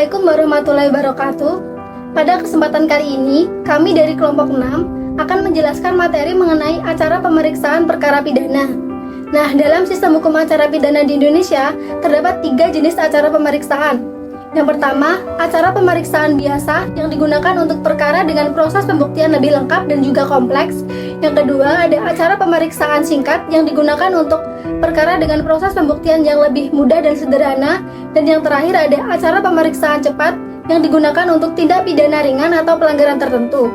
Assalamualaikum warahmatullahi wabarakatuh. Pada kesempatan kali ini, kami dari kelompok 6 akan menjelaskan materi mengenai acara pemeriksaan perkara pidana. Nah, dalam sistem hukum acara pidana di Indonesia, terdapat 3 jenis acara pemeriksaan. Yang pertama, acara pemeriksaan biasa yang digunakan untuk perkara dengan proses pembuktian lebih lengkap dan juga kompleks. Yang kedua, ada acara pemeriksaan singkat yang digunakan untuk perkara dengan proses pembuktian yang lebih mudah dan sederhana. Dan yang terakhir, ada acara pemeriksaan cepat yang digunakan untuk tindak pidana ringan atau pelanggaran tertentu.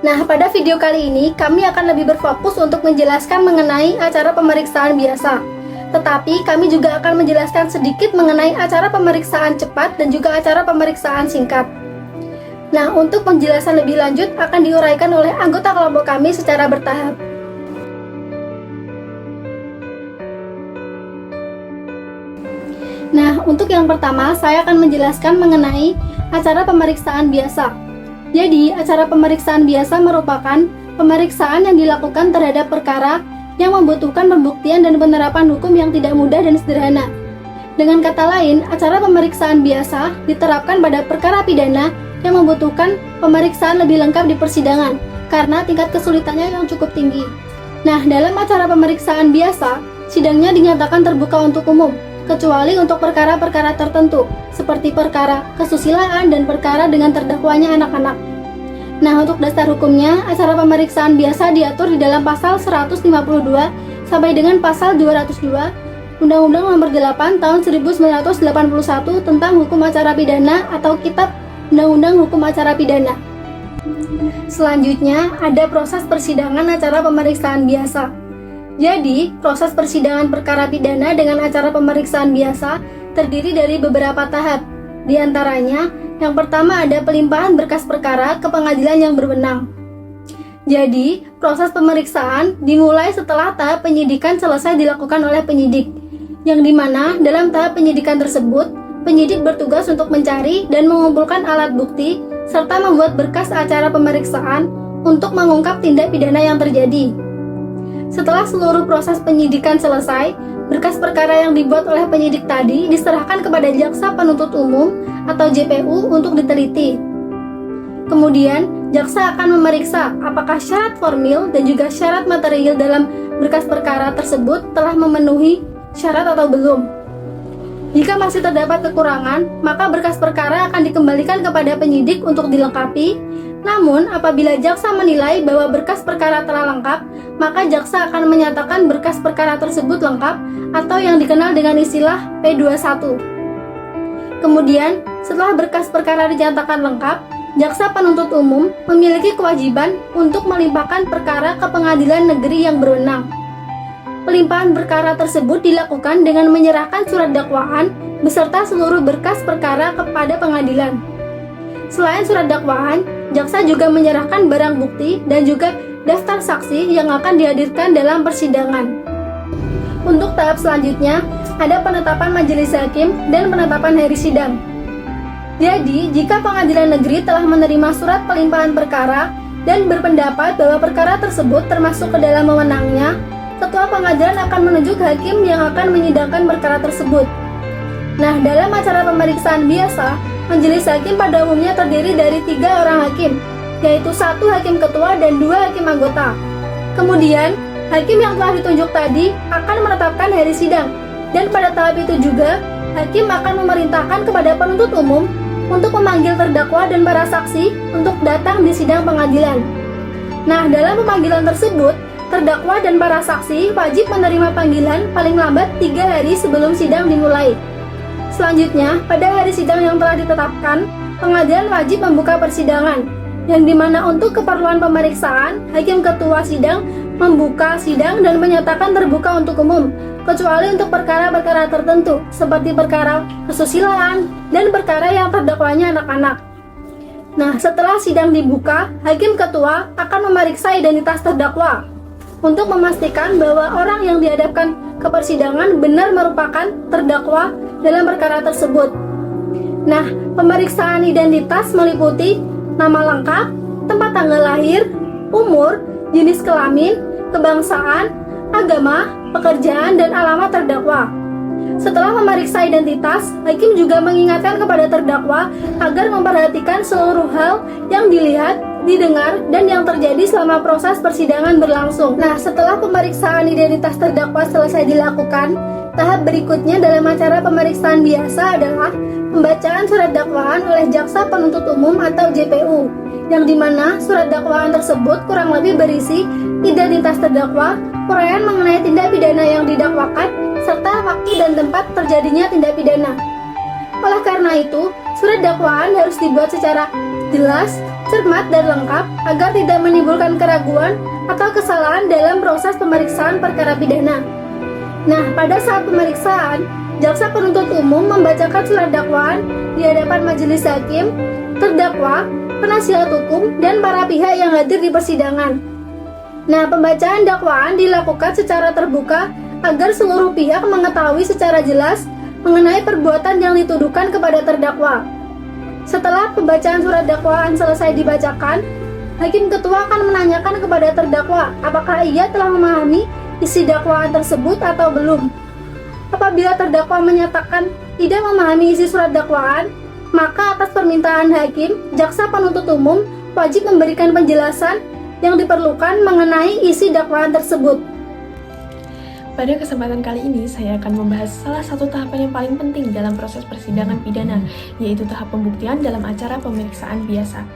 Nah, pada video kali ini kami akan lebih berfokus untuk menjelaskan mengenai acara pemeriksaan biasa. Tetapi kami juga akan menjelaskan sedikit mengenai acara pemeriksaan cepat dan juga acara pemeriksaan singkat. Nah, untuk penjelasan lebih lanjut akan diuraikan oleh anggota kelompok kami secara bertahap. Nah, untuk yang pertama saya akan menjelaskan mengenai acara pemeriksaan biasa. Jadi, acara pemeriksaan biasa merupakan pemeriksaan yang dilakukan terhadap perkara yang membutuhkan pembuktian dan penerapan hukum yang tidak mudah dan sederhana. Dengan kata lain, acara pemeriksaan biasa diterapkan pada perkara pidana yang membutuhkan pemeriksaan lebih lengkap di persidangan karena tingkat kesulitannya yang cukup tinggi. Nah, dalam acara pemeriksaan biasa, sidangnya dinyatakan terbuka untuk umum, kecuali untuk perkara-perkara tertentu, seperti perkara kesusilaan dan perkara dengan terdakwanya anak-anak. Nah, untuk dasar hukumnya, acara pemeriksaan biasa diatur di dalam pasal 152 sampai dengan pasal 202 Undang-Undang Nomor 8 Tahun 1981 tentang Hukum Acara Pidana atau Kitab Undang-Undang Hukum Acara Pidana. Selanjutnya, ada proses persidangan acara pemeriksaan biasa. Jadi, proses persidangan perkara pidana dengan acara pemeriksaan biasa terdiri dari beberapa tahap. Di antaranya, yang pertama ada pelimpahan berkas perkara ke pengadilan yang berwenang. Jadi, proses pemeriksaan dimulai setelah tahap penyidikan selesai dilakukan oleh penyidik, yang dimana dalam tahap penyidikan tersebut, penyidik bertugas untuk mencari dan mengumpulkan alat bukti, serta membuat berkas acara pemeriksaan untuk mengungkap tindak pidana yang terjadi. Setelah seluruh proses penyidikan selesai, berkas perkara yang dibuat oleh penyidik tadi diserahkan kepada jaksa penuntut umum atau JPU untuk diteliti. Kemudian, jaksa akan memeriksa apakah syarat formil dan juga syarat material dalam berkas perkara tersebut telah memenuhi syarat atau belum. Jika masih terdapat kekurangan, maka berkas perkara akan dikembalikan kepada penyidik untuk dilengkapi. Namun, apabila jaksa menilai bahwa berkas perkara telah lengkap, maka jaksa akan menyatakan berkas perkara tersebut lengkap atau yang dikenal dengan istilah P21. Kemudian, setelah berkas perkara dinyatakan lengkap, jaksa penuntut umum memiliki kewajiban untuk melimpahkan perkara ke pengadilan negeri yang berwenang. Pelimpahan perkara tersebut dilakukan dengan menyerahkan surat dakwaan beserta seluruh berkas perkara kepada pengadilan. Selain surat dakwaan, jaksa juga menyerahkan barang bukti dan juga daftar saksi yang akan dihadirkan dalam persidangan. Untuk tahap selanjutnya, ada penetapan majelis hakim dan penetapan hari sidang. Jadi, jika pengadilan negeri telah menerima surat pelimpahan perkara dan berpendapat bahwa perkara tersebut termasuk ke dalam wewenangnya, ketua pengadilan akan menunjuk hakim yang akan menyidangkan perkara tersebut. Nah, dalam acara pemeriksaan biasa, majelis hakim pada umumnya terdiri dari 3 orang hakim, yaitu 1 hakim ketua dan 2 hakim anggota. Kemudian, hakim yang telah ditunjuk tadi akan menetapkan hari sidang, dan pada tahap itu juga, hakim akan memerintahkan kepada penuntut umum untuk memanggil terdakwa dan para saksi untuk datang di sidang pengadilan. Nah, dalam pemanggilan tersebut, terdakwa dan para saksi wajib menerima panggilan paling lambat 3 hari sebelum sidang dimulai. Selanjutnya, pada hari sidang yang telah ditetapkan, pengadilan wajib membuka persidangan, yang dimana untuk keperluan pemeriksaan, hakim ketua sidang membuka sidang dan menyatakan terbuka untuk umum, kecuali untuk perkara-perkara tertentu, seperti perkara kesusilaan dan perkara yang terdakwanya anak-anak. Nah, setelah sidang dibuka, hakim ketua akan memeriksa identitas terdakwa untuk memastikan bahwa orang yang dihadapkan ke persidangan benar merupakan terdakwa dalam perkara tersebut. Nah, pemeriksaan identitas meliputi nama lengkap, tempat tanggal lahir, umur, jenis kelamin, kebangsaan, agama, pekerjaan, dan alamat terdakwa. Setelah memeriksa identitas, hakim juga mengingatkan kepada terdakwa agar memperhatikan seluruh hal yang dilihat, didengar, dan yang terjadi selama proses persidangan berlangsung. Nah, setelah pemeriksaan identitas terdakwa selesai dilakukan, tahap berikutnya dalam acara pemeriksaan biasa adalah pembacaan surat dakwaan oleh Jaksa Penuntut Umum atau JPU, yang dimana surat dakwaan tersebut kurang lebih berisi identitas terdakwa, uraian mengenai tindak pidana yang didakwakan, serta waktu dan tempat terjadinya tindak pidana. Oleh karena itu, surat dakwaan harus dibuat secara jelas, cermat, dan lengkap agar tidak menimbulkan keraguan atau kesalahan dalam proses pemeriksaan perkara pidana. Nah, pada saat pemeriksaan, Jaksa Penuntut Umum membacakan surat dakwaan di hadapan majelis hakim, terdakwa, penasihat hukum, dan para pihak yang hadir di persidangan. Nah, pembacaan dakwaan dilakukan secara terbuka agar seluruh pihak mengetahui secara jelas mengenai perbuatan yang dituduhkan kepada terdakwa. Setelah pembacaan surat dakwaan selesai dibacakan, hakim ketua akan menanyakan kepada terdakwa apakah ia telah memahami isi dakwaan tersebut atau belum. Apabila terdakwa menyatakan tidak memahami isi surat dakwaan, maka atas permintaan hakim, Jaksa Penuntut Umum wajib memberikan penjelasan yang diperlukan mengenai isi dakwaan tersebut. Pada kesempatan kali ini, saya akan membahas salah satu tahapan yang paling penting dalam proses persidangan pidana, yaitu tahap pembuktian dalam acara pemeriksaan biasa.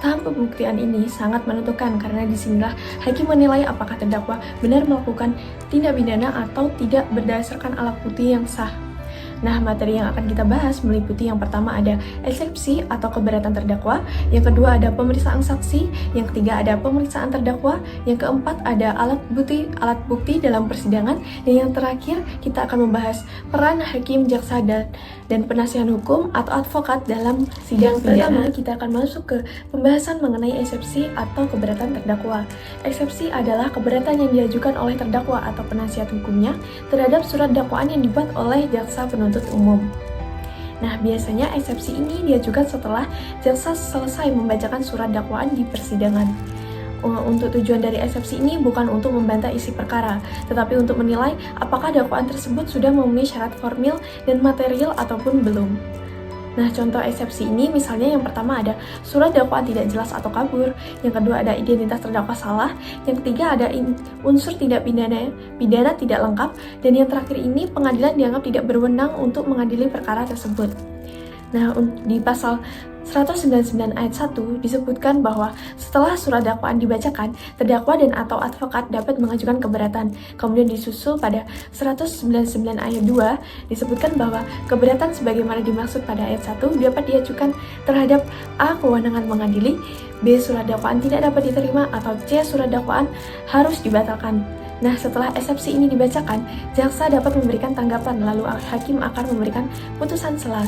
Tahap pembuktian ini sangat menentukan karena disinilah hakim menilai apakah terdakwa benar melakukan tindak pidana atau tidak berdasarkan alat bukti yang sah. Nah, materi yang akan kita bahas meliputi yang pertama ada eksepsi atau keberatan terdakwa, yang kedua ada pemeriksaan saksi, yang ketiga ada pemeriksaan terdakwa, yang keempat ada alat bukti dalam persidangan, dan yang terakhir kita akan membahas peran hakim, jaksa, dan penasihat hukum atau advokat dalam sidang pidana. Pertama, kita akan masuk ke pembahasan mengenai eksepsi atau keberatan terdakwa. Eksepsi adalah keberatan yang diajukan oleh terdakwa atau penasihat hukumnya terhadap surat dakwaan yang dibuat oleh jaksa penuntut umum. Nah, biasanya eksepsi ini diajukan setelah jaksa selesai membacakan surat dakwaan di persidangan. Untuk tujuan dari eksepsi ini bukan untuk membantah isi perkara, tetapi untuk menilai apakah dakwaan tersebut sudah memenuhi syarat formil dan material ataupun belum. Nah, contoh eksepsi ini misalnya yang pertama ada surat dakwaan tidak jelas atau kabur, yang kedua ada identitas terdakwa salah, yang ketiga ada unsur tindak pidana tidak lengkap, dan yang terakhir ini pengadilan dianggap tidak berwenang untuk mengadili perkara tersebut. Nah, di pasal 199 ayat 1 disebutkan bahwa setelah surat dakwaan dibacakan, terdakwa dan atau advokat dapat mengajukan keberatan. Kemudian disusul pada 199 ayat 2 disebutkan bahwa keberatan sebagaimana dimaksud pada ayat 1 dapat diajukan terhadap A. kewenangan mengadili, B. surat dakwaan tidak dapat diterima, atau C. surat dakwaan harus dibatalkan. Nah, setelah eksepsi ini dibacakan, jaksa dapat memberikan tanggapan, lalu hakim akan memberikan putusan selah.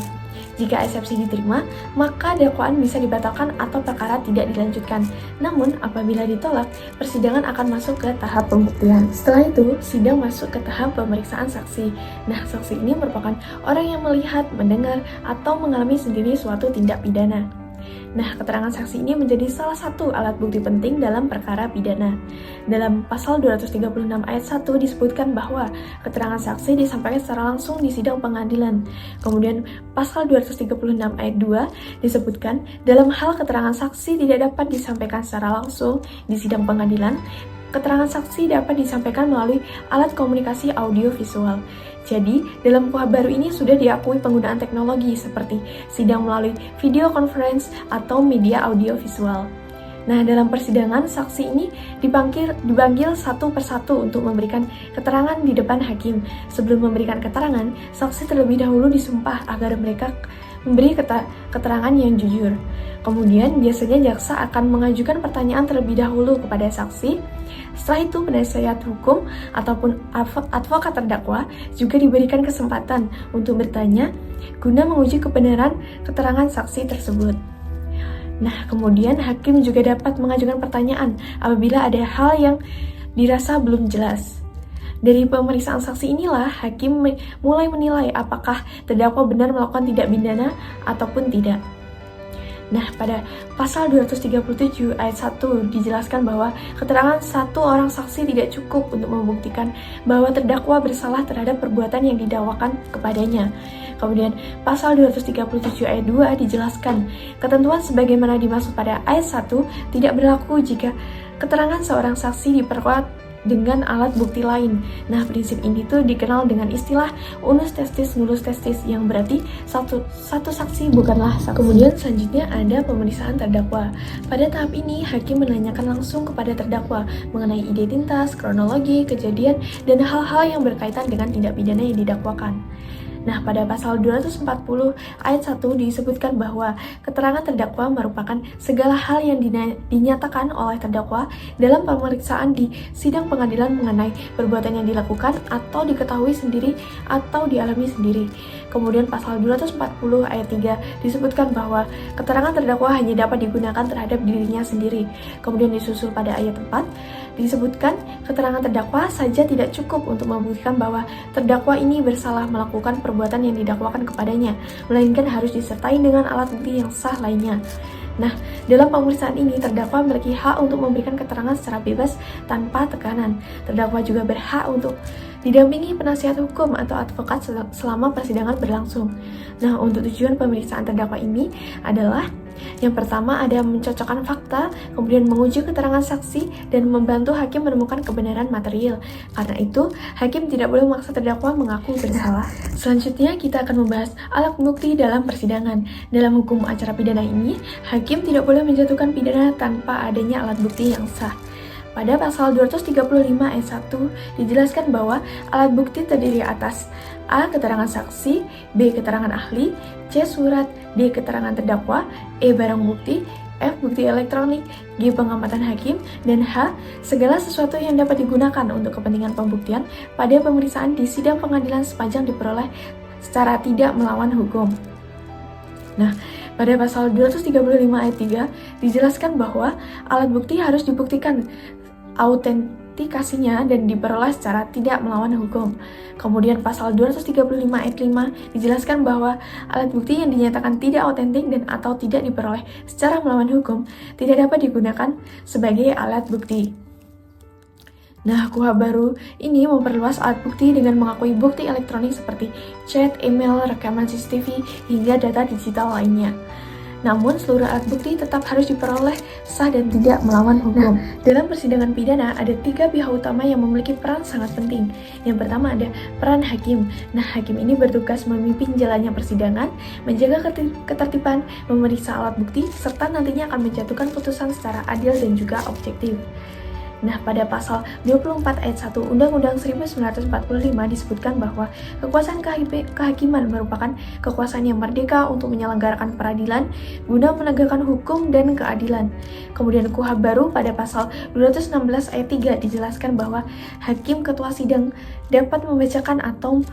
Jika eksepsi diterima, maka dakwaan bisa dibatalkan atau perkara tidak dilanjutkan. Namun, apabila ditolak, persidangan akan masuk ke tahap pembuktian. Setelah itu, sidang masuk ke tahap pemeriksaan saksi. Nah, saksi ini merupakan orang yang melihat, mendengar, atau mengalami sendiri suatu tindak pidana. Nah, keterangan saksi ini menjadi salah satu alat bukti penting dalam perkara pidana. Dalam pasal 236 ayat 1 disebutkan bahwa keterangan saksi disampaikan secara langsung di sidang pengadilan. Kemudian pasal 236 ayat 2 disebutkan dalam hal keterangan saksi tidak dapat disampaikan secara langsung di sidang pengadilan, keterangan saksi dapat disampaikan melalui alat komunikasi audio visual. Jadi, dalam KUHP baru ini sudah diakui penggunaan teknologi seperti sidang melalui video conference atau media audio visual. Nah, dalam persidangan, saksi ini dipanggil satu persatu untuk memberikan keterangan di depan hakim. Sebelum memberikan keterangan, saksi terlebih dahulu disumpah agar mereka memberi keterangan yang jujur. Kemudian, biasanya jaksa akan mengajukan pertanyaan terlebih dahulu kepada saksi. Setelah itu, penasihat hukum ataupun advokat terdakwa juga diberikan kesempatan untuk bertanya guna menguji kebenaran keterangan saksi tersebut. Nah, kemudian hakim juga dapat mengajukan pertanyaan apabila ada hal yang dirasa belum jelas. Dari pemeriksaan saksi inilah, hakim mulai menilai apakah terdakwa benar melakukan tindak pidana ataupun tidak. Nah, pada pasal 237 ayat 1 dijelaskan bahwa keterangan satu orang saksi tidak cukup untuk membuktikan bahwa terdakwa bersalah terhadap perbuatan yang didakwakan kepadanya. Kemudian pasal 237 ayat 2 dijelaskan, ketentuan sebagaimana dimaksud pada ayat 1 tidak berlaku jika keterangan seorang saksi diperkuat dengan alat bukti lain. Nah, prinsip ini tuh dikenal dengan istilah unus testis nullus testis, yang berarti satu saksi bukanlah saksi. Kemudian selanjutnya ada pemeriksaan terdakwa. Pada tahap ini, hakim menanyakan langsung kepada terdakwa mengenai identitas, kronologi, kejadian, dan hal-hal yang berkaitan dengan tindak pidana yang didakwakan. Nah, pada pasal 240 ayat 1 disebutkan bahwa keterangan terdakwa merupakan segala hal yang dinyatakan oleh terdakwa dalam pemeriksaan di sidang pengadilan mengenai perbuatan yang dilakukan atau diketahui sendiri atau dialami sendiri. Kemudian pasal 240 ayat 3 disebutkan bahwa keterangan terdakwa hanya dapat digunakan terhadap dirinya sendiri. Kemudian disusul pada ayat 4 disebutkan keterangan terdakwa saja tidak cukup untuk membuktikan bahwa terdakwa ini bersalah melakukan perbuatan yang didakwakan kepadanya, melainkan harus disertai dengan alat bukti yang sah lainnya. Nah, dalam pemeriksaan ini, terdakwa memiliki hak untuk memberikan keterangan secara bebas tanpa tekanan. Terdakwa juga berhak untuk didampingi penasihat hukum atau advokat selama persidangan berlangsung. Nah, untuk tujuan pemeriksaan terdakwa ini adalah yang pertama ada mencocokkan fakta, kemudian menguji keterangan saksi, dan membantu hakim menemukan kebenaran material. Karena itu, hakim tidak boleh memaksa terdakwa mengaku bersalah. Selanjutnya, kita akan membahas alat bukti dalam persidangan. Dalam hukum acara pidana ini, hakim tidak boleh menjatuhkan pidana tanpa adanya alat bukti yang sah. Pada pasal 235 ayat 1 dijelaskan bahwa alat bukti terdiri atas A. Keterangan saksi, B. Keterangan ahli, C. Surat, D. Keterangan terdakwa, E. Barang bukti, F. Bukti elektronik, G. Pengamatan hakim, dan H. Segala sesuatu yang dapat digunakan untuk kepentingan pembuktian pada pemeriksaan di sidang pengadilan sepanjang diperoleh secara tidak melawan hukum. Nah, pada pasal 235 ayat 3 dijelaskan bahwa alat bukti harus dibuktikan autentikasinya dan diperoleh secara tidak melawan hukum. Kemudian pasal 235 ayat 5 dijelaskan bahwa alat bukti yang dinyatakan tidak autentik dan atau tidak diperoleh secara melawan hukum tidak dapat digunakan sebagai alat bukti. Nah, KUHP baru ini memperluas alat bukti dengan mengakui bukti elektronik seperti chat, email, rekaman CCTV, hingga data digital lainnya. Namun, seluruh alat bukti tetap harus diperoleh sah dan tidak melawan hukum. Nah, dalam persidangan pidana, ada 3 pihak utama yang memiliki peran sangat penting. Yang pertama ada peran hakim. Nah, hakim ini bertugas memimpin jalannya persidangan, menjaga ketertiban, memeriksa alat bukti, serta nantinya akan menjatuhkan putusan secara adil dan juga objektif. Nah, pada pasal 24 ayat 1 Undang-Undang 1945 disebutkan bahwa kekuasaan kehakiman merupakan kekuasaan yang merdeka untuk menyelenggarakan peradilan guna menegakkan hukum dan keadilan. Kemudian KUHP baru pada pasal 216 ayat 3 dijelaskan bahwa hakim ketua sidang dapat membacakan atau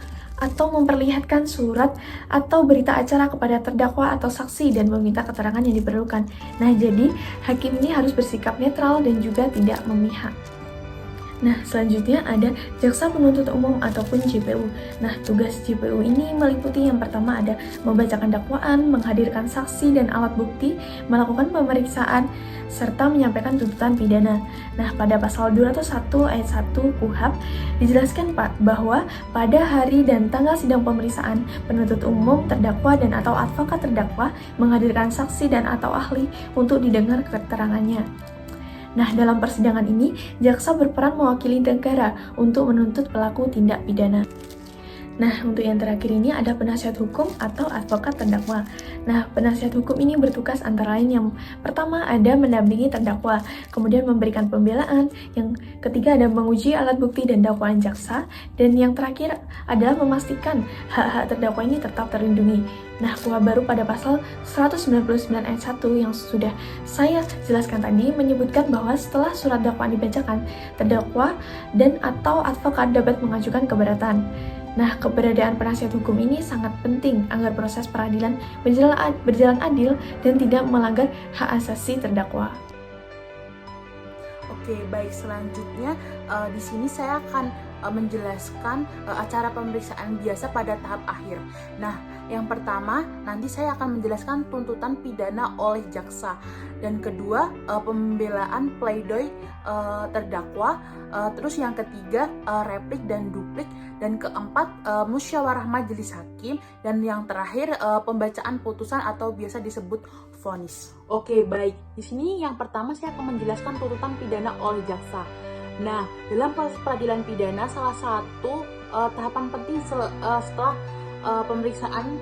memperlihatkan surat atau berita acara kepada terdakwa atau saksi dan meminta keterangan yang diperlukan. Nah, jadi hakim ini harus bersikap netral dan juga tidak memihak. Nah, selanjutnya ada jaksa penuntut umum ataupun JPU. Nah, tugas JPU ini meliputi yang pertama ada membacakan dakwaan, menghadirkan saksi dan alat bukti, melakukan pemeriksaan, serta menyampaikan tuntutan pidana. Nah, pada pasal 201 ayat 1 KUHP dijelaskan bahwa pada hari dan tanggal sidang pemeriksaan, penuntut umum, terdakwa, dan atau advokat terdakwa menghadirkan saksi dan atau ahli untuk didengar keterangannya. Nah, dalam persidangan ini, jaksa berperan mewakili negara untuk menuntut pelaku tindak pidana. Nah, untuk yang terakhir ini ada penasihat hukum atau advokat terdakwa. Nah, penasihat hukum ini bertugas antara lain yang pertama ada mendampingi terdakwa, kemudian memberikan pembelaan, yang ketiga ada menguji alat bukti dan dakwaan jaksa, dan yang terakhir adalah memastikan hak-hak terdakwa ini tetap terlindungi. Nah, KUHP baru pada pasal 199 ayat 1 yang sudah saya jelaskan tadi menyebutkan bahwa setelah surat dakwaan dibacakan, terdakwa dan atau advokat dapat mengajukan keberatan. Nah, keberadaan penasihat hukum ini sangat penting agar proses peradilan berjalan adil dan tidak melanggar hak asasi terdakwa. Oke, baik, selanjutnya di sini saya akan menjelaskan acara pemeriksaan biasa pada tahap akhir. Nah, yang pertama nanti saya akan menjelaskan tuntutan pidana oleh jaksa, dan kedua pembelaan pledoi terdakwa, terus yang ketiga replik dan duplik, dan keempat musyawarah majelis hakim, dan yang terakhir pembacaan putusan atau biasa disebut vonis. Oke, baik. Di sini yang pertama saya akan menjelaskan tuntutan pidana oleh jaksa. Nah, dalam proses peradilan pidana salah satu tahapan penting setelah pemeriksaan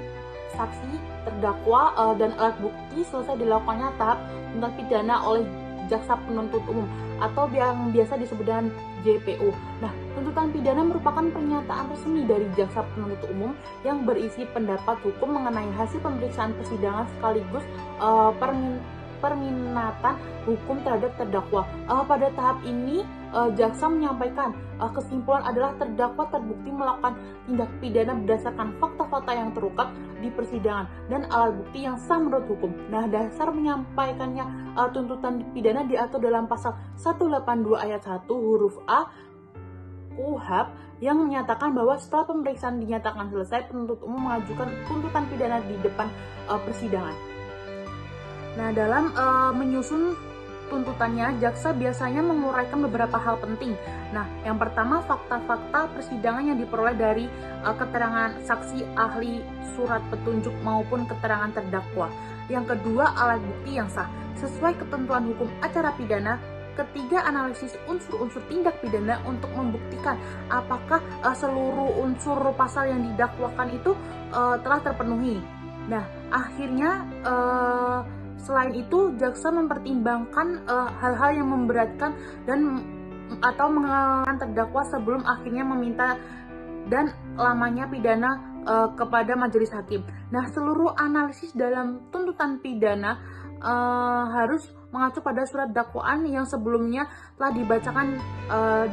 saksi, terdakwa, dan alat bukti selesai dilakukannya tahap tuntutan pidana oleh jaksa penuntut umum atau yang biasa disebut dengan JPU. Nah, tuntutan pidana merupakan pernyataan resmi dari jaksa penuntut umum yang berisi pendapat hukum mengenai hasil pemeriksaan persidangan sekaligus permintaan hukum terhadap terdakwa. Pada tahap ini, jaksa menyampaikan kesimpulan adalah terdakwa terbukti melakukan tindak pidana berdasarkan fakta-fakta yang terungkap di persidangan dan alat bukti yang sah menurut hukum. Nah, dasar menyampaikannya tuntutan pidana diatur dalam pasal 182 ayat 1 huruf A KUHP yang menyatakan bahwa setelah pemeriksaan dinyatakan selesai, penuntut umum mengajukan tuntutan pidana di depan persidangan. Nah, dalam menyusun tuntutannya, jaksa biasanya menguraikan beberapa hal penting. Nah, yang pertama fakta-fakta persidangan yang diperoleh dari keterangan saksi, ahli, surat petunjuk maupun keterangan terdakwa. Yang kedua, alat bukti yang sah. Sesuai ketentuan hukum acara pidana, ketiga, analisis unsur-unsur tindak pidana untuk membuktikan apakah seluruh unsur pasal yang didakwakan itu telah terpenuhi. Nah, akhirnya selain itu, jaksa mempertimbangkan hal-hal yang memberatkan dan atau mengenalkan terdakwa sebelum akhirnya meminta dan lamanya pidana kepada majelis hakim. Nah, seluruh analisis dalam tuntutan pidana harus mengacu pada surat dakwaan yang sebelumnya telah dibacakan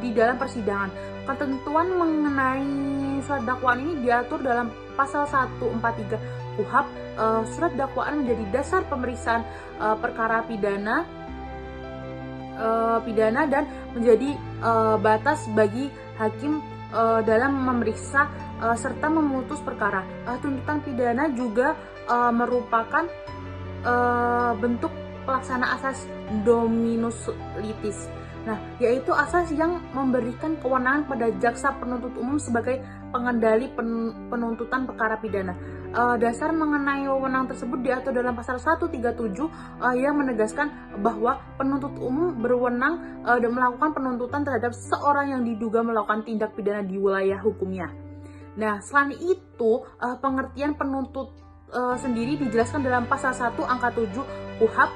di dalam persidangan. Ketentuan mengenai surat dakwaan ini diatur dalam pasal 143 KUHP. Surat dakwaan menjadi dasar pemeriksaan perkara pidana dan menjadi batas bagi hakim dalam memeriksa serta memutus perkara. Tuntutan pidana juga merupakan bentuk pelaksana asas dominus litis. Nah, yaitu asas yang memberikan kewenangan pada jaksa penuntut umum sebagai pengendali penuntutan perkara pidana. Dasar mengenai wewenang tersebut diatur dalam pasal 137 yang menegaskan bahwa penuntut umum berwenang dan melakukan penuntutan terhadap seorang yang diduga melakukan tindak pidana di wilayah hukumnya. Nah, selain itu, pengertian penuntut sendiri dijelaskan dalam pasal 1 angka 7 KUHP,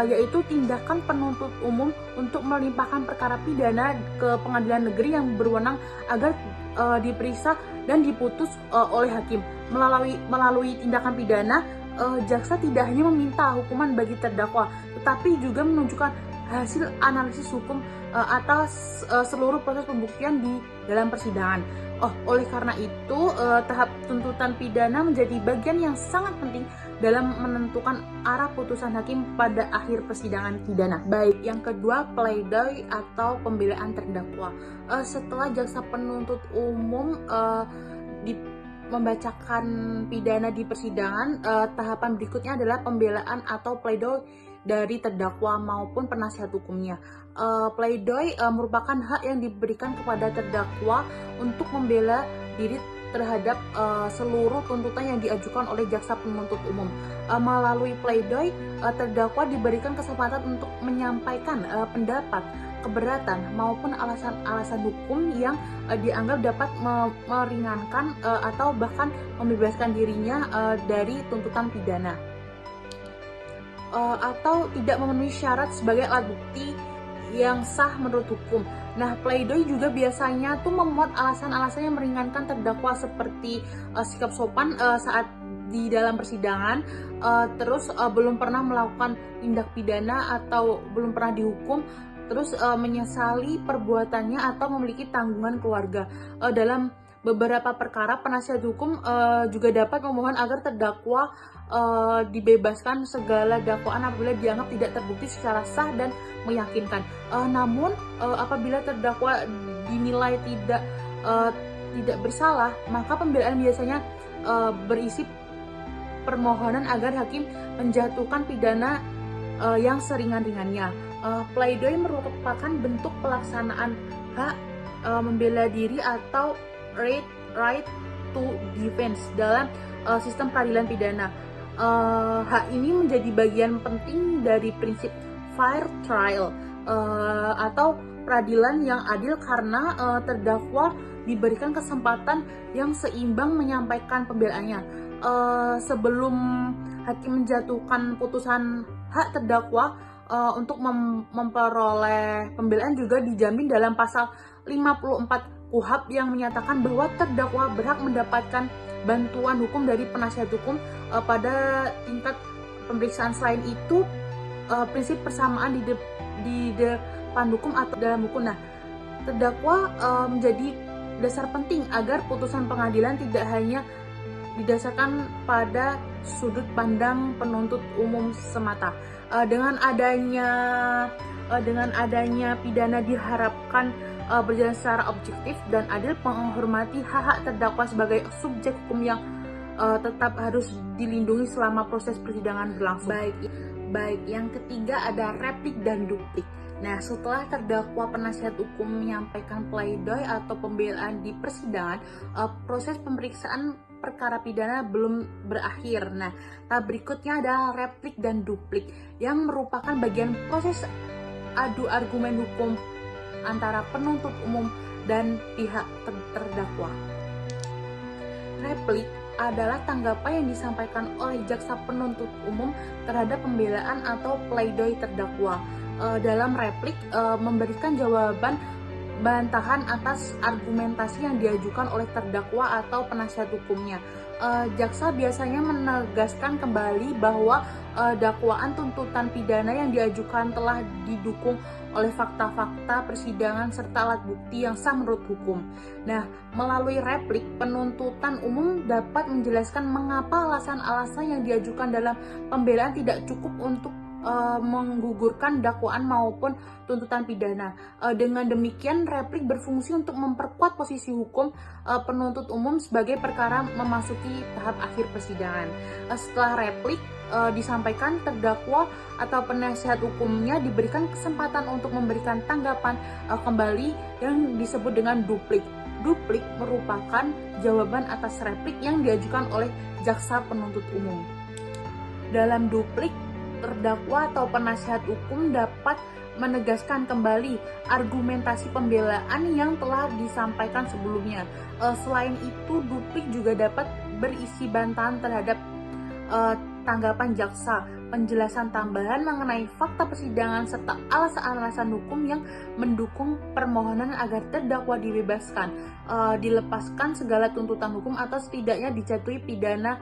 yaitu tindakan penuntut umum untuk melimpahkan perkara pidana ke pengadilan negeri yang berwenang agar diperiksa dan diputus oleh hakim. Melalui tindakan pidana, jaksa tidak hanya meminta hukuman bagi terdakwa, tetapi juga menunjukkan hasil analisis hukum atas seluruh proses pembuktian di dalam persidangan. Oleh karena itu, tahap tuntutan pidana menjadi bagian yang sangat penting dalam menentukan arah putusan hakim pada akhir persidangan pidana. Baik, yang kedua, pledoi atau pembelaan terdakwa. Setelah jaksa penuntut umum membacakan pidana di persidangan, tahapan berikutnya adalah pembelaan atau pledoi dari terdakwa maupun penasihat hukumnya. Pledoi merupakan hak yang diberikan kepada terdakwa untuk membela diri terhadap seluruh tuntutan yang diajukan oleh jaksa penuntut umum. Melalui pledoi, terdakwa diberikan kesempatan untuk menyampaikan pendapat, keberatan maupun alasan-alasan hukum yang dianggap dapat meringankan atau bahkan membebaskan dirinya dari tuntutan pidana, atau tidak memenuhi syarat sebagai alat bukti yang sah menurut hukum. Nah, pledoi juga biasanya tuh memuat alasan-alasan yang meringankan terdakwa seperti sikap sopan saat di dalam persidangan, terus belum pernah melakukan tindak pidana atau belum pernah dihukum, terus menyesali perbuatannya atau memiliki tanggungan keluarga. Dalam beberapa perkara, penasihat hukum juga dapat memohon agar terdakwa dibebaskan segala dakwaan apabila dianggap tidak terbukti secara sah dan meyakinkan. Namun apabila terdakwa dinilai tidak tidak bersalah, maka pembelaan biasanya berisi permohonan agar hakim menjatuhkan pidana yang seringan-ringannya. Pleidoy merupakan bentuk pelaksanaan hak membela diri atau right to defense dalam sistem peradilan pidana. Hak ini menjadi bagian penting dari prinsip fair trial atau peradilan yang adil karena terdakwa diberikan kesempatan yang seimbang menyampaikan pembelaannya. Sebelum hakim menjatuhkan putusan, hak terdakwa untuk memperoleh pembelaan juga dijamin dalam pasal 54 KUHP yang menyatakan bahwa terdakwa berhak mendapatkan bantuan hukum dari penasihat hukum pada tingkat pemeriksaan. Selain itu, prinsip persamaan di depan hukum atau dalam hukum. Nah, terdakwa menjadi dasar penting agar putusan pengadilan tidak hanya didasarkan pada sudut pandang penuntut umum semata. Dengan adanya pidana diharapkan berjalan secara objektif dan adil, menghormati hak-hak terdakwa sebagai subjek hukum yang tetap harus dilindungi selama proses persidangan berlangsung. Baik, yang ketiga ada replik dan duplik. Nah, setelah terdakwa penasihat hukum menyampaikan pleidoy atau pembelaan di persidangan, proses pemeriksaan perkara pidana belum berakhir. Nah, tahap berikutnya adalah replik dan duplik yang merupakan bagian proses adu argumen hukum antara penuntut umum dan pihak terdakwa. Replik adalah tanggapan yang disampaikan oleh jaksa penuntut umum terhadap pembelaan atau pleidoy terdakwa. Dalam replik memberikan jawaban bantahan atas argumentasi yang diajukan oleh terdakwa atau penasihat hukumnya. Jaksa biasanya menegaskan kembali bahwa dakwaan tuntutan pidana yang diajukan telah didukung oleh fakta-fakta persidangan serta alat bukti yang sah menurut hukum. Nah, melalui replik, penuntutan umum dapat menjelaskan mengapa alasan-alasan yang diajukan dalam pembelaan tidak cukup untuk menggugurkan dakwaan maupun tuntutan pidana. Dengan demikian, replik berfungsi untuk memperkuat posisi hukum penuntut umum sebagai perkara memasuki tahap akhir persidangan. Setelah replik disampaikan, terdakwa atau penasihat hukumnya diberikan kesempatan untuk memberikan tanggapan kembali yang disebut dengan duplik. Duplik merupakan jawaban atas replik yang diajukan oleh jaksa penuntut umum. Dalam duplik, terdakwa atau penasihat hukum dapat menegaskan kembali argumentasi pembelaan yang telah disampaikan sebelumnya. Selain itu, duplik juga dapat berisi bantahan terhadap tanggapan jaksa, penjelasan tambahan mengenai fakta persidangan, serta alasan-alasan hukum yang mendukung permohonan agar terdakwa dibebaskan, dilepaskan segala tuntutan hukum atau setidaknya dijatuhi pidana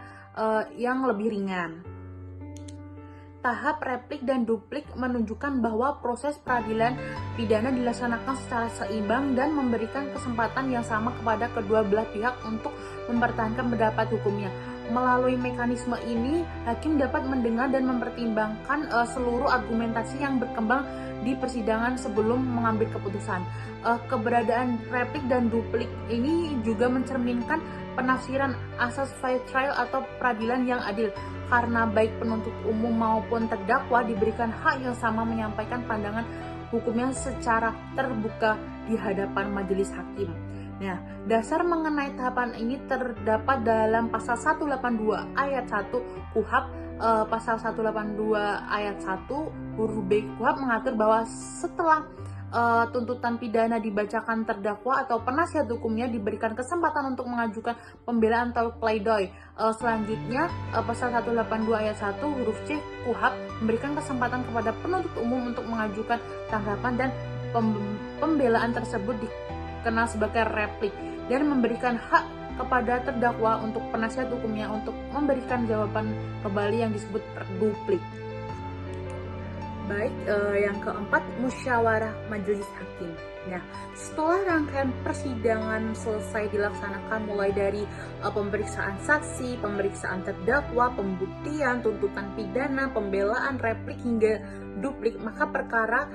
yang lebih ringan. Tahap replik dan duplik menunjukkan bahwa proses peradilan pidana dilaksanakan secara seimbang dan memberikan kesempatan yang sama kepada kedua belah pihak untuk mempertahankan pendapat hukumnya. Melalui mekanisme ini, hakim dapat mendengar dan mempertimbangkan seluruh argumentasi yang berkembang di persidangan sebelum mengambil keputusan. Keberadaan replik dan duplik ini juga mencerminkan penafsiran asas fair trial atau peradilan yang adil, karena baik penuntut umum maupun terdakwa diberikan hak yang sama menyampaikan pandangan hukumnya secara terbuka di hadapan majelis hakim. Nah, dasar mengenai tahapan ini terdapat dalam pasal 182 ayat 1 KUHP. Pasal 182 ayat 1 huruf B KUHP mengatur bahwa setelah tuntutan pidana dibacakan, terdakwa atau penasihat hukumnya diberikan kesempatan untuk mengajukan pembelaan atau pleidoy. Selanjutnya, pasal 182 ayat 1 huruf C KUHP memberikan kesempatan kepada penuntut umum untuk mengajukan tanggapan dan pembelaan tersebut dikenal sebagai replik, dan memberikan hak kepada terdakwa untuk penasihat hukumnya untuk memberikan jawaban kembali yang disebut duplik. Baik, yang keempat, musyawarah majelis hakim. Nah, setelah rangkaian persidangan selesai dilaksanakan mulai dari pemeriksaan saksi, pemeriksaan terdakwa, pembuktian, tuntutan pidana, pembelaan, replik hingga duplik, maka perkara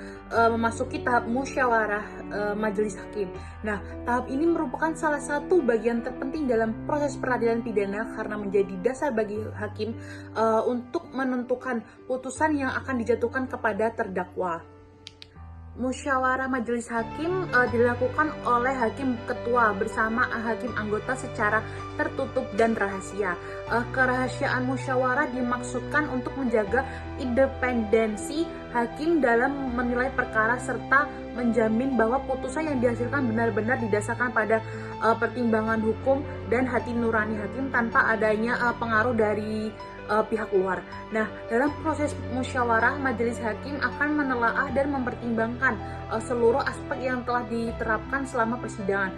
memasuki tahap musyawarah majelis hakim. Nah, tahap ini merupakan salah satu bagian terpenting dalam proses peradilan pidana karena menjadi dasar bagi hakim untuk menentukan putusan yang akan dijatuhkan kepada terdakwa. Musyawarah majelis hakim dilakukan oleh hakim ketua bersama hakim anggota secara tertutup dan rahasia. Kerahasiaan musyawarah dimaksudkan untuk menjaga independensi hakim dalam menilai perkara serta menjamin bahwa putusan yang dihasilkan benar-benar didasarkan pada pertimbangan hukum dan hati nurani hakim tanpa adanya pengaruh dari pihak luar. Nah, dalam proses musyawarah, majelis hakim akan menelaah dan mempertimbangkan seluruh aspek yang telah diterapkan selama persidangan.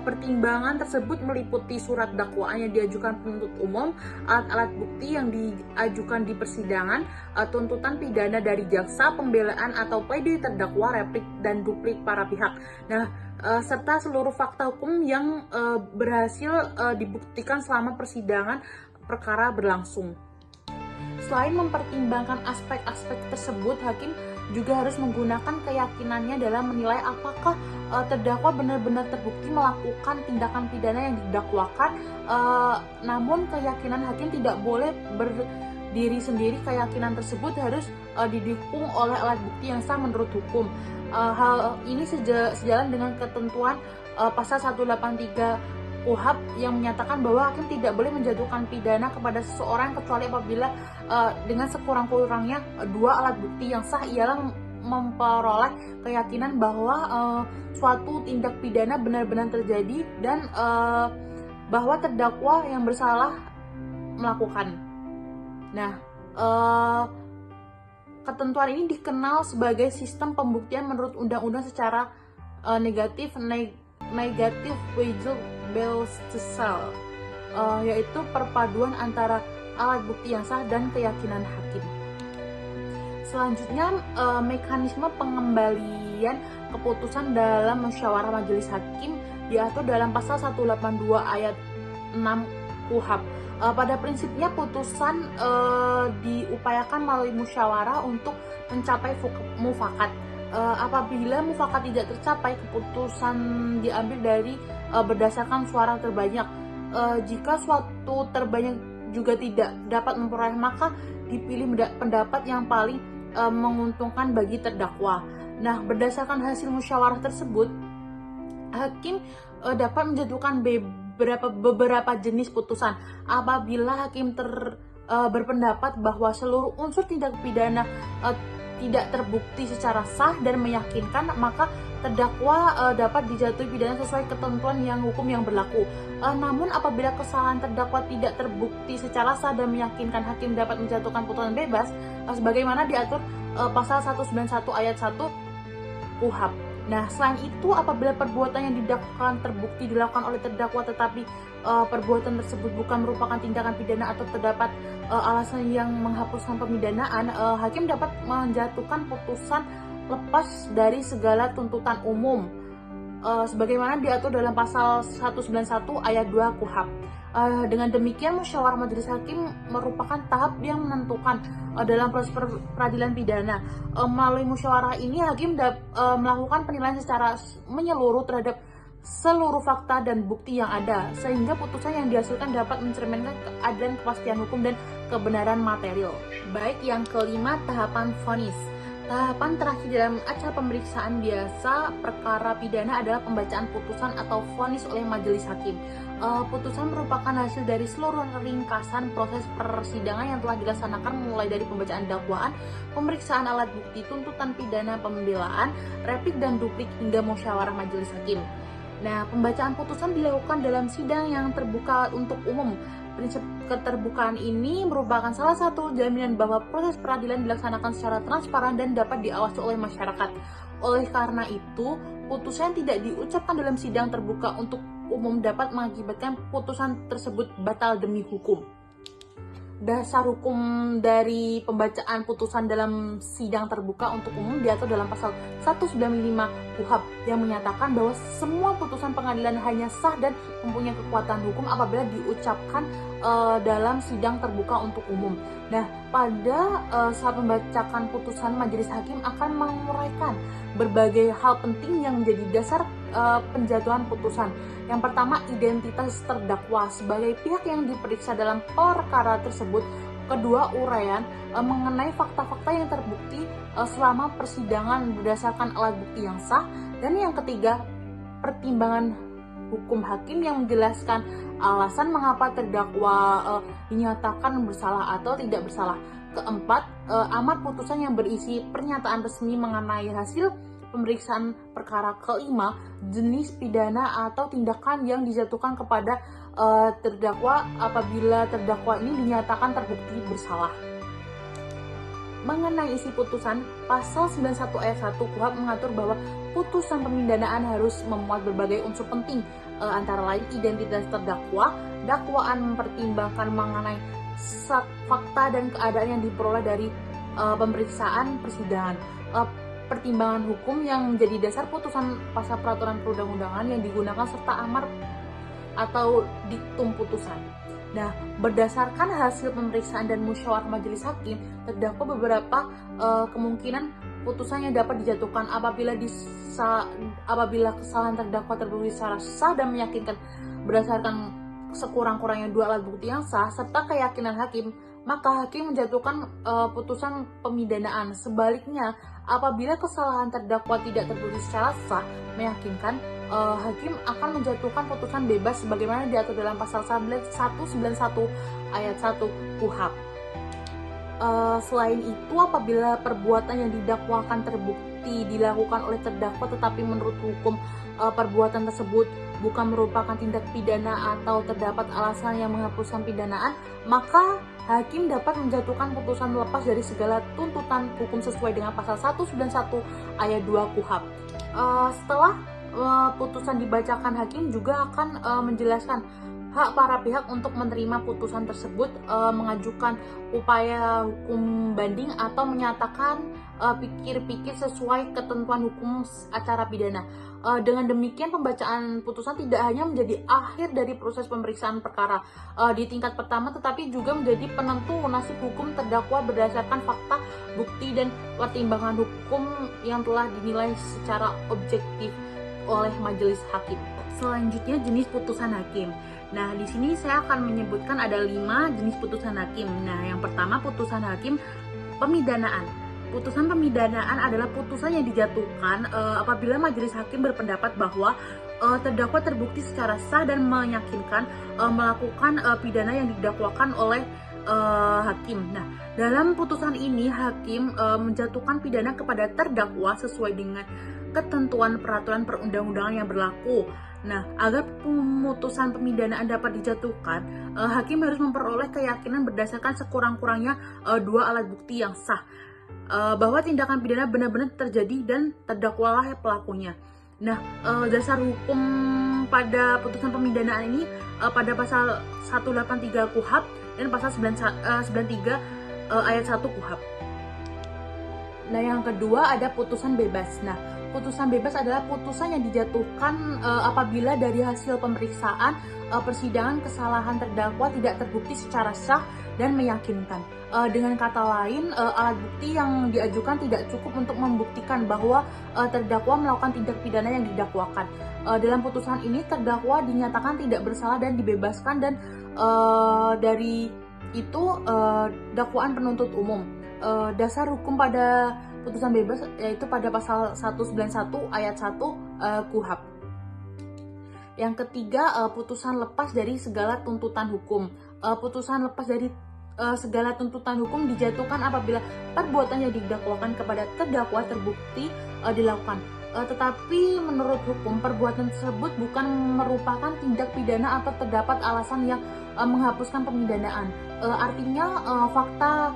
Pertimbangan tersebut meliputi surat dakwaan yang diajukan penuntut umum, alat-alat bukti yang diajukan di persidangan, tuntutan pidana dari jaksa, pembelaan atau pledoi terdakwa, replik dan duplik para pihak. Nah, serta seluruh fakta hukum yang berhasil dibuktikan selama persidangan perkara berlangsung. Selain mempertimbangkan aspek-aspek tersebut, hakim juga harus menggunakan keyakinannya dalam menilai apakah terdakwa benar-benar terbukti melakukan tindakan pidana yang didakwakan. Namun keyakinan hakim tidak boleh berdiri sendiri. Keyakinan tersebut harus didukung oleh alat bukti yang sah menurut hukum. Hal ini sejalan dengan ketentuan pasal 183 KUHP yang menyatakan bahwa hakim tidak boleh menjatuhkan pidana kepada seseorang kecuali apabila dengan sekurang-kurangnya dua alat bukti yang sah ialah memperoleh keyakinan bahwa suatu tindak pidana benar-benar terjadi dan bahwa terdakwa yang bersalah melakukan. Nah, ketentuan ini dikenal sebagai sistem pembuktian menurut undang-undang secara negatif Beelzebub, yaitu perpaduan antara alat bukti yang sah dan keyakinan hakim. Selanjutnya, mekanisme pengembalian keputusan dalam musyawarah majelis hakim diatur dalam pasal 182 ayat 6 KUHP. Pada prinsipnya putusan diupayakan melalui musyawarah untuk mencapai mufakat. Apabila mufakat tidak tercapai, keputusan diambil dari berdasarkan suara terbanyak. Jika suatu terbanyak juga tidak dapat memperoleh, maka dipilih pendapat yang paling menguntungkan bagi terdakwa. Nah, berdasarkan hasil musyawarah tersebut, hakim dapat menjatuhkan beberapa jenis putusan. Apabila hakim berpendapat bahwa seluruh unsur tindak pidana tidak terbukti secara sah dan meyakinkan, maka terdakwa dapat dijatuhi pidana sesuai ketentuan hukum yang berlaku. Namun apabila kesalahan terdakwa tidak terbukti secara sah dan meyakinkan, hakim dapat menjatuhkan putusan bebas sebagaimana diatur pasal 191 ayat 1 KUHP. Nah, selain itu, apabila perbuatan yang didakwakan terbukti dilakukan oleh terdakwa tetapi perbuatan tersebut bukan merupakan tindakan pidana atau terdapat alasan yang menghapuskan pemidanaan, hakim dapat menjatuhkan putusan lepas dari segala tuntutan umum sebagaimana diatur dalam pasal 191 ayat 2 KUHP. Dengan demikian, musyawarah majelis hakim merupakan tahap yang menentukan dalam proses peradilan pidana. Melalui musyawarah ini, hakim melakukan penilaian secara menyeluruh terhadap seluruh fakta dan bukti yang ada, sehingga putusan yang dihasilkan dapat mencerminkan keadilan, kepastian hukum, dan kebenaran material. Baik, yang kelima, tahapan vonis. Tahapan terakhir dalam acara pemeriksaan biasa perkara pidana adalah pembacaan putusan atau vonis oleh majelis hakim. Putusan merupakan hasil dari seluruh ringkasan proses persidangan yang telah dilaksanakan mulai dari pembacaan dakwaan, pemeriksaan alat bukti, tuntutan pidana, pembelaan, replik dan duplik hingga musyawarah majelis hakim. Nah, pembacaan putusan dilakukan dalam sidang yang terbuka untuk umum. Prinsip keterbukaan ini merupakan salah satu jaminan bahwa proses peradilan dilaksanakan secara transparan dan dapat diawasi oleh masyarakat. Oleh karena itu, putusan tidak diucapkan dalam sidang terbuka untuk umum dapat mengakibatkan putusan tersebut batal demi hukum. dasar hukum dari pembacaan putusan dalam sidang terbuka untuk umum diatur dalam pasal 195 KUHP yang menyatakan bahwa semua putusan pengadilan hanya sah dan mempunyai kekuatan hukum apabila diucapkan dalam sidang terbuka untuk umum. Nah, pada saat membacakan putusan, majelis hakim akan menguraikan berbagai hal penting yang menjadi dasar penjatuhan putusan. Yang pertama, identitas terdakwa sebagai pihak yang diperiksa dalam perkara tersebut. Kedua, uraian mengenai fakta-fakta yang terbukti selama persidangan berdasarkan alat bukti yang sah. Dan yang ketiga, pertimbangan hukum hakim yang menjelaskan alasan mengapa terdakwa dinyatakan bersalah atau tidak bersalah. Keempat, amar putusan yang berisi pernyataan resmi mengenai hasil pemeriksaan perkara. Kelima, jenis pidana atau tindakan yang dijatuhkan kepada terdakwa apabila terdakwa ini dinyatakan terbukti bersalah. Mengenai isi putusan, pasal 91 ayat 1 KUHP mengatur bahwa putusan pemindanaan harus memuat berbagai unsur penting, antara lain identitas terdakwa, dakwaan mempertimbangkan mengenai fakta dan keadaan yang diperoleh dari pemeriksaan persidangan, pertimbangan hukum yang menjadi dasar putusan pasal peraturan perundang-undangan yang digunakan serta amar atau diktum putusan. Nah, berdasarkan hasil pemeriksaan dan musyawarah majelis hakim, terdapat beberapa kemungkinan putusan yang dapat dijatuhkan apabila kesalahan terdakwa terbukti secara sah dan meyakinkan berdasarkan sekurang-kurangnya dua alat bukti yang sah serta keyakinan hakim, maka hakim menjatuhkan putusan pemidanaan. Sebaliknya, apabila kesalahan terdakwa tidak terbukti secara sah meyakinkan, hakim akan menjatuhkan putusan bebas sebagaimana diatur dalam pasal 191 ayat 1 KUHP. Selain itu, apabila perbuatan yang didakwakan terbukti dilakukan oleh terdakwa tetapi menurut hukum perbuatan tersebut bukan merupakan tindak pidana atau terdapat alasan yang menghapuskan pidanaan, maka hakim dapat menjatuhkan putusan lepas dari segala tuntutan hukum sesuai dengan pasal 191 ayat 2 KUHP. Setelah putusan dibacakan, hakim juga akan menjelaskan hak para pihak untuk menerima putusan tersebut, mengajukan upaya hukum banding atau menyatakan pikir-pikir sesuai ketentuan hukum acara pidana. Dengan demikian, pembacaan putusan tidak hanya menjadi akhir dari proses pemeriksaan perkara di tingkat pertama, tetapi juga menjadi penentu nasib hukum terdakwa berdasarkan fakta, bukti, dan pertimbangan hukum yang telah dinilai secara objektif oleh majelis hakim. Selanjutnya, jenis putusan hakim. Nah, di sini saya akan menyebutkan ada 5 jenis putusan hakim. Nah, yang pertama, putusan hakim pemidanaan. Putusan pemidanaan adalah putusan yang dijatuhkan apabila majelis hakim berpendapat bahwa terdakwa terbukti secara sah dan meyakinkan melakukan pidana yang didakwakan oleh hakim. Nah, dalam putusan ini hakim menjatuhkan pidana kepada terdakwa sesuai dengan ketentuan peraturan perundang-undangan yang berlaku. Nah, agar pemutusan pemidanaan dapat dijatuhkan, hakim harus memperoleh keyakinan berdasarkan sekurang-kurangnya 2 alat bukti yang sah, bahwa tindakan pidana benar-benar terjadi dan terdakwalah pelakunya. Nah, dasar hukum pada putusan pemidanaan ini pada pasal 183 KUHP dan pasal 93 ayat 1 KUHP. Nah, yang kedua ada putusan bebas. Nah, putusan bebas adalah putusan yang dijatuhkan apabila dari hasil pemeriksaan persidangan kesalahan terdakwa tidak terbukti secara sah dan meyakinkan. Dengan kata lain, alat bukti yang diajukan tidak cukup untuk membuktikan bahwa terdakwa melakukan tindak pidana yang didakwakan. Dalam putusan ini, terdakwa dinyatakan tidak bersalah dan dibebaskan, dan dari itu dakwaan penuntut umum. Dasar hukum pada putusan bebas yaitu pada pasal 191 ayat 1 KUHP. Yang ketiga, putusan lepas dari segala tuntutan hukum. Putusan lepas dari segala tuntutan hukum dijatuhkan apabila perbuatan yang didakwakan kepada terdakwa terbukti dilakukan. Tetapi menurut hukum, perbuatan tersebut bukan merupakan tindak pidana atau terdapat alasan yang menghapuskan pemidanaan. Artinya fakta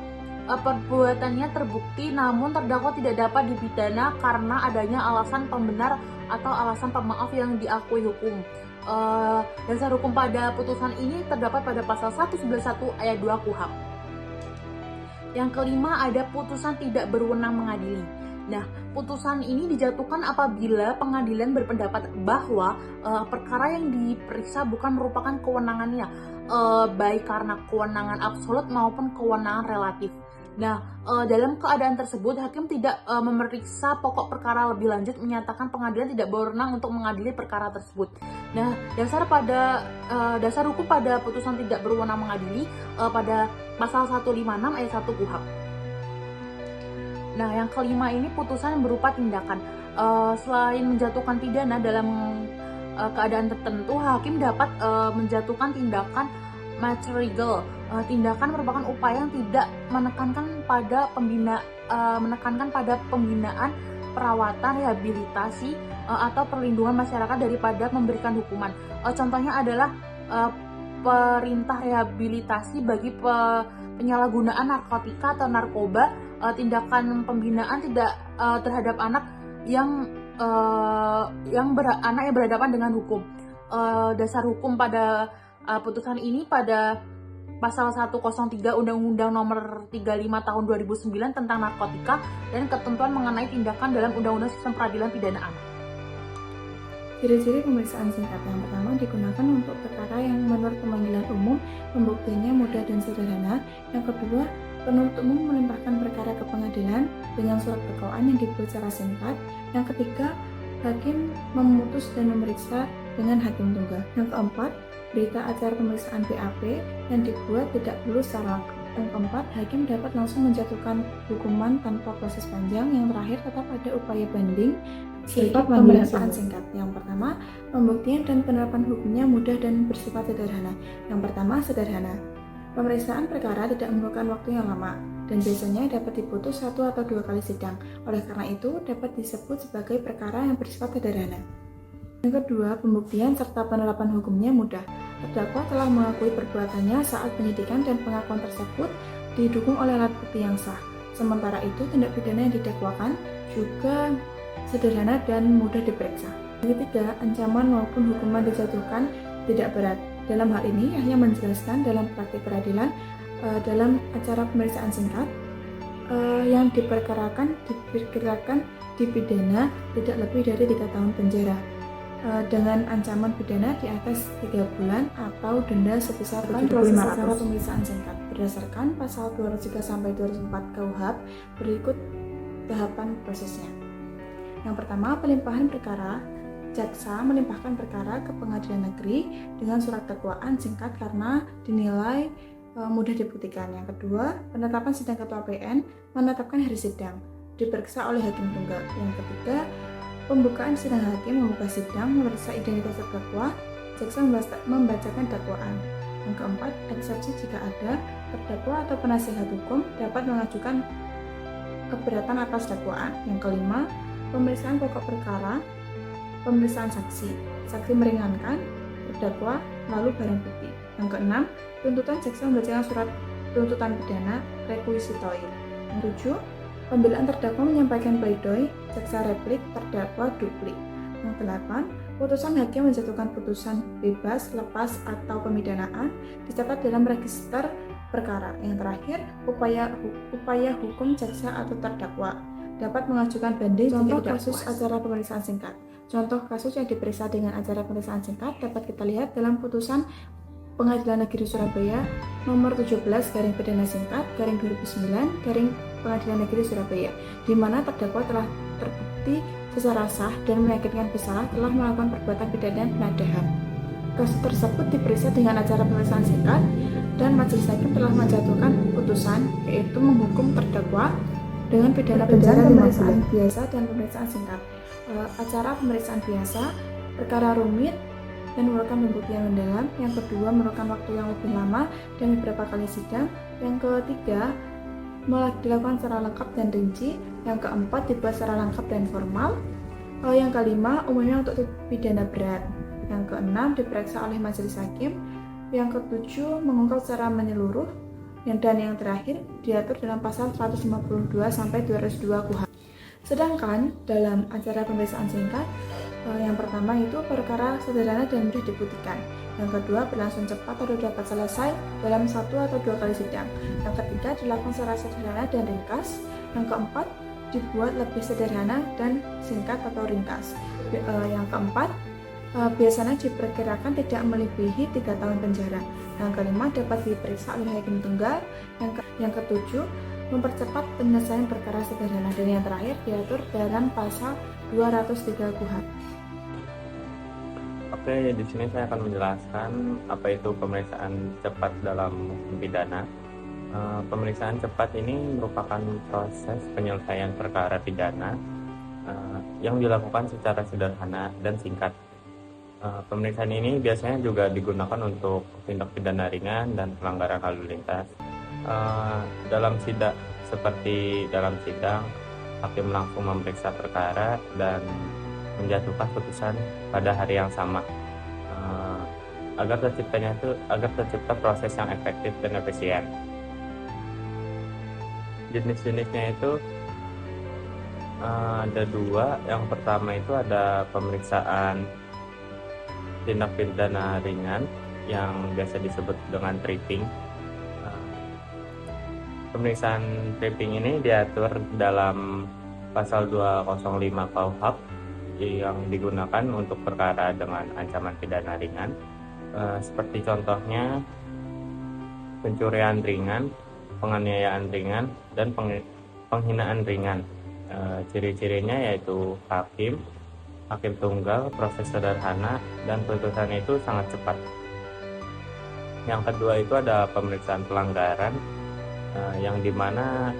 perbuatannya terbukti namun terdakwa tidak dapat dipidana karena adanya alasan pembenar atau alasan pemaaf yang diakui hukum. Dasar hukum pada putusan ini terdapat pada pasal 191 ayat 2 KUHP. Yang kelima ada putusan tidak berwenang mengadili. Nah, putusan ini dijatuhkan apabila pengadilan berpendapat bahwa perkara yang diperiksa bukan merupakan kewenangannya, baik karena kewenangan absolut maupun kewenangan relatif. Nah, dalam keadaan tersebut, hakim tidak memeriksa pokok perkara lebih lanjut, menyatakan pengadilan tidak berwenang untuk mengadili perkara tersebut. Nah, dasar hukum pada putusan tidak berwenang mengadili pada pasal 156 ayat 1 KUHP. Nah, yang kelima ini putusan yang berupa tindakan. Selain menjatuhkan pidana dalam keadaan tertentu, hakim dapat menjatuhkan tindakan material. Tindakan merupakan upaya yang tidak menekankan pada pembinaan, perawatan, rehabilitasi atau perlindungan masyarakat daripada memberikan hukuman. Contohnya adalah perintah rehabilitasi bagi penyalahgunaan narkotika atau narkoba, tindakan pembinaan tidak terhadap anak yang berhadapan dengan hukum. Dasar hukum pada putusan ini pada pasal 103 Undang-Undang Nomor 35 Tahun 2009 tentang narkotika dan ketentuan mengenai tindakan dalam Undang-Undang Sistem Peradilan Pidana Anak. Ciri-ciri pemeriksaan singkat yang pertama digunakan untuk perkara yang menurut pemanggilan umum pembuktiannya mudah dan sederhana. Yang kedua, penuntut umum melimpahkan perkara ke pengadilan dengan surat dakwaan yang dibuat secara singkat. Yang ketiga, hakim memutus dan memeriksa dengan hakim tunggal. Yang keempat, berita acara pemeriksaan BAP yang dibuat tidak perlu secara lengkap. Yang keempat, hakim dapat langsung menjatuhkan hukuman tanpa proses panjang. Yang terakhir, tetap ada upaya banding sifat pemeriksaan singkat. Yang pertama, pembuktian dan penerapan hukumnya mudah dan bersifat sederhana. Yang pertama, sederhana. Pemeriksaan perkara tidak memerlukan waktu yang lama dan biasanya dapat diputus 1 atau 2 kali sidang. Oleh karena itu, dapat disebut sebagai perkara yang bersifat sederhana. Yang kedua, pembuktian serta penerapan hukumnya mudah. Terdakwa telah mengakui perbuatannya saat penyidikan dan pengakuan tersebut didukung oleh alat bukti yang sah. Sementara itu, tindak pidana yang didakwakan juga sederhana dan mudah diperiksa. Yang ketiga, ancaman maupun hukuman dijatuhkan tidak berat. Dalam hal ini, hanya menjelaskan dalam praktik peradilan dalam acara pemeriksaan singkat yang diperkirakan dipidana tidak lebih dari 3 tahun penjara dengan ancaman pidana di atas 3 bulan atau denda sebesar 7.500. Pemeriksaan singkat berdasarkan pasal 203 sampai 204 KUHP berikut tahapan prosesnya. Yang pertama, pelimpahan perkara. Jaksa melimpahkan perkara ke pengadilan negeri dengan surat dakwaan singkat karena dinilai mudah dibuktikan. Yang kedua, penetapan sidang ketua PN, menetapkan hari sidang, diperiksa oleh hakim tunggal. Yang ketiga, pembukaan sidang, hakim membuka sidang, memeriksa identitas terdakwa, jaksa membacakan dakwaan. Yang keempat, eksepsi jika ada, terdakwa atau penasihat hukum dapat mengajukan keberatan atas dakwaan. Yang kelima, pemeriksaan pokok perkara, pemeriksaan saksi meringankan terdakwa, lalu barang bukti. Yang keenam, tuntutan, jaksa membacakan surat tuntutan pidana requisitoir. Yang tujuh, pembelaan terdakwa menyampaikan pledoi, jaksa replik, terdakwa duplik. Yang delapan, putusan hakim menjatuhkan putusan bebas, lepas, atau pemidanaan dicatat dalam register perkara. Yang terakhir, upaya hukum jaksa atau terdakwa dapat mengajukan banding jika tidak kasus puas. Acara pemeriksaan singkat. Contoh kasus yang diperiksa dengan acara pemeriksaan singkat dapat kita lihat dalam putusan Pengadilan Negeri Surabaya nomor 17 garing pidana singkat garing 2009 garing Pengadilan Negeri Surabaya, di mana terdakwa telah terbukti secara sah dan meyakinkan bersalah telah melakukan perbuatan pidana penadahan. Kasus tersebut diperiksa dengan acara pemeriksaan singkat dan majelis hakim telah menjatuhkan putusan yaitu menghukum terdakwa dengan pidana penjara 5 bulan. Biasa dan pemeriksaan singkat. Acara pemeriksaan biasa, perkara rumit dan memerlukan pembuktian mendalam. Yang kedua, memerlukan waktu yang lebih lama dan beberapa kali sidang. Yang ketiga, dilakukan secara lengkap dan rinci. Yang keempat, dibuat secara lengkap dan formal. Yang kelima, umumnya untuk pidana berat. Yang keenam, diperiksa oleh majelis hakim. Yang ketujuh, mengungkap secara menyeluruh. Dan yang terakhir, diatur dalam pasal 152 sampai 202 KUHP. Sedangkan dalam acara pemeriksaan singkat, Yang pertama itu perkara sederhana dan mudah dibuktikan. Yang kedua, berlangsung cepat atau dapat selesai dalam 1 atau 2 kali sidang. Yang ketiga, dilakukan secara sederhana dan ringkas. Yang keempat, dibuat lebih sederhana dan singkat atau ringkas. Yang keempat, biasanya diperkirakan tidak melebihi 3 tahun penjara. Yang kelima, dapat diperiksa oleh hakim tunggal. Yang ketujuh, mempercepat penyelesaian perkara sederhana. Dan yang terakhir, diatur dalam pasal 203 KUHP. Oke, di sini saya akan menjelaskan apa itu pemeriksaan cepat dalam hukum pidana. Pemeriksaan cepat ini merupakan proses penyelesaian perkara pidana yang dilakukan secara sederhana dan singkat. Pemeriksaan ini biasanya juga digunakan untuk tindak pidana ringan dan pelanggaran lalu lintas. Dalam sidang, seperti dalam sidang, hakim langsung memeriksa perkara dan menjatuhkan putusan pada hari yang sama, agar tercipta proses yang efektif dan efisien. Jenis-jenisnya itu ada 2. Yang pertama itu ada pemeriksaan tindak pidana ringan yang biasa disebut dengan tripping. Pemeriksaan tripping ini diatur dalam pasal 205 KUHP yang digunakan untuk perkara dengan ancaman pidana ringan, seperti contohnya pencurian ringan, penganiayaan ringan, dan penghinaan ringan. Ciri-cirinya yaitu hakim tunggal, proses sederhana, dan putusan itu sangat cepat. Yang kedua itu ada pemeriksaan pelanggaran, yang dimana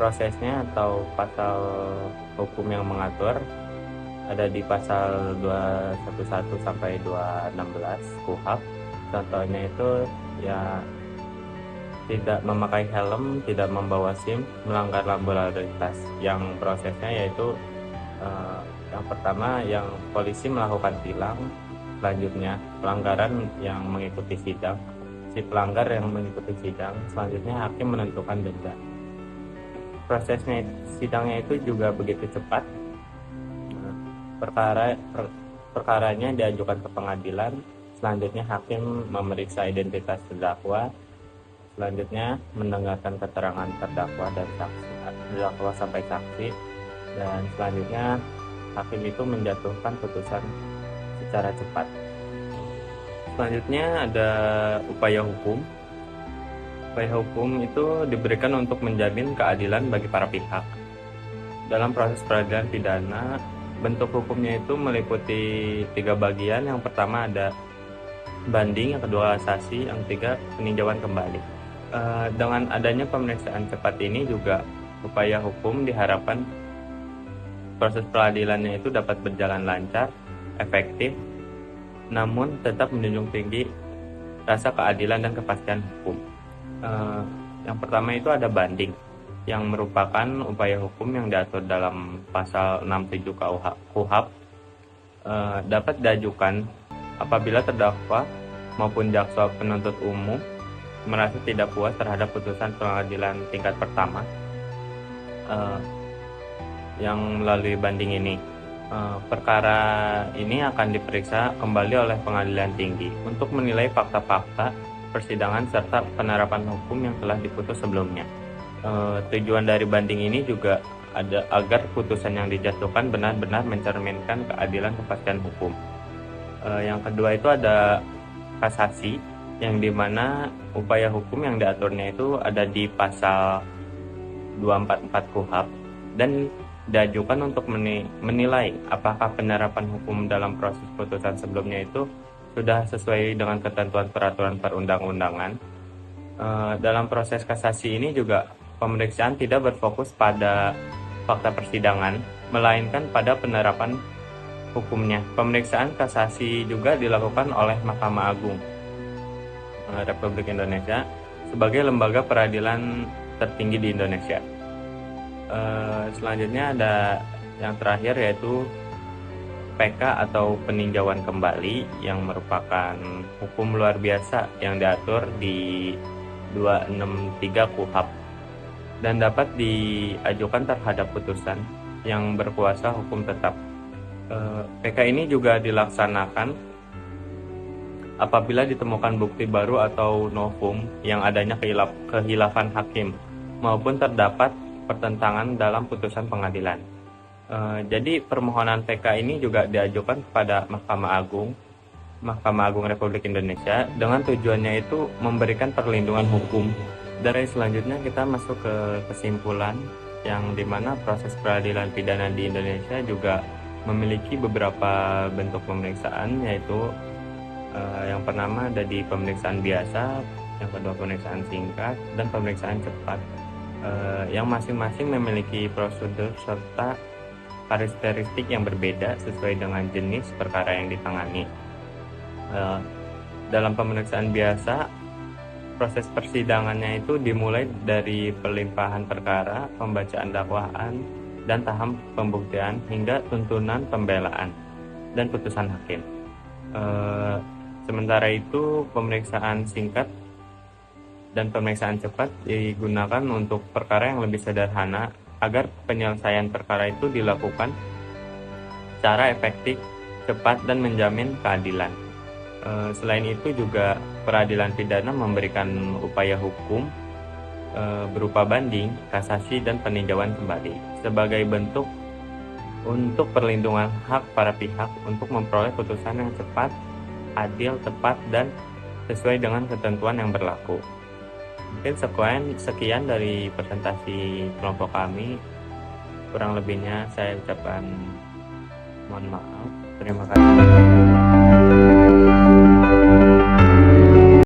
prosesnya atau pasal hukum yang mengatur ada di pasal 211 sampai 216 KUHP. Contohnya itu ya tidak memakai helm, tidak membawa SIM, melanggar lampu lalu lintas. Yang prosesnya yaitu yang pertama yang polisi melakukan tilang, selanjutnya pelanggaran yang mengikuti sidang, si pelanggar yang mengikuti sidang, selanjutnya hakim menentukan denda. Prosesnya sidangnya itu juga begitu cepat. Perkaranya diajukan ke pengadilan, selanjutnya hakim memeriksa identitas terdakwa, selanjutnya mendengarkan keterangan terdakwa dan saksi, terdakwa sampai saksi, dan selanjutnya hakim itu menjatuhkan putusan secara cepat. Selanjutnya ada upaya hukum. Upaya hukum itu diberikan untuk menjamin keadilan bagi para pihak. Dalam proses peradilan pidana, bentuk hukumnya itu meliputi 3 bagian. Yang pertama ada banding, yang kedua kasasi, yang ketiga peninjauan kembali. Dengan adanya pemeriksaan cepat ini juga upaya hukum diharapkan proses peradilannya itu dapat berjalan lancar, efektif, namun tetap menjunjung tinggi rasa keadilan dan kepastian hukum. Yang pertama itu ada banding, yang merupakan upaya hukum yang diatur dalam pasal 67 KUHP, dapat diajukan apabila terdakwa maupun jaksa penuntut umum merasa tidak puas terhadap putusan pengadilan tingkat pertama yang melalui banding ini. Perkara ini akan diperiksa kembali oleh pengadilan tinggi untuk menilai fakta-fakta persidangan serta penerapan hukum yang telah diputus sebelumnya. Tujuan dari banding ini juga ada agar putusan yang dijatuhkan benar-benar mencerminkan keadilan kepastian hukum. Yang kedua itu ada kasasi, yang dimana upaya hukum yang diaturnya itu ada di pasal 244 KUHP dan diajukan untuk menilai apakah penerapan hukum dalam proses putusan sebelumnya itu sudah sesuai dengan ketentuan peraturan perundang-undangan. Dalam proses kasasi ini juga pemeriksaan tidak berfokus pada fakta persidangan, melainkan pada penerapan hukumnya. Pemeriksaan kasasi juga dilakukan oleh Mahkamah Agung Republik Indonesia sebagai lembaga peradilan tertinggi di Indonesia. Selanjutnya ada yang terakhir yaitu PK atau peninjauan kembali, yang merupakan hukum luar biasa yang diatur di 263 KUHP dan dapat diajukan terhadap putusan yang berkuasa hukum tetap. PK ini juga dilaksanakan apabila ditemukan bukti baru atau novum yang adanya kehilafan hakim maupun terdapat pertentangan dalam putusan pengadilan. Jadi permohonan PK ini juga diajukan kepada Mahkamah Agung Republik Indonesia dengan tujuannya itu memberikan perlindungan hukum. Dari selanjutnya kita masuk ke kesimpulan yang dimana proses peradilan pidana di Indonesia juga memiliki beberapa bentuk pemeriksaan, yaitu yang pertama ada di pemeriksaan biasa, yang kedua pemeriksaan singkat, dan pemeriksaan cepat, yang masing-masing memiliki prosedur serta karakteristik yang berbeda sesuai dengan jenis perkara yang ditangani. Dalam pemeriksaan biasa, proses persidangannya itu dimulai dari pelimpahan perkara, pembacaan dakwaan, dan tahap pembuktian hingga tuntunan pembelaan dan putusan hakim. Sementara itu, pemeriksaan singkat dan pemeriksaan cepat digunakan untuk perkara yang lebih sederhana agar penyelesaian perkara itu dilakukan secara efektif, cepat, dan menjamin keadilan. Selain itu juga peradilan pidana memberikan upaya hukum berupa banding, kasasi, dan peninjauan kembali sebagai bentuk untuk perlindungan hak para pihak untuk memperoleh putusan yang cepat, adil, tepat, dan sesuai dengan ketentuan yang berlaku. Mungkin sekian dari presentasi kelompok kami. Kurang lebihnya saya ucapkan mohon maaf. Terima kasih.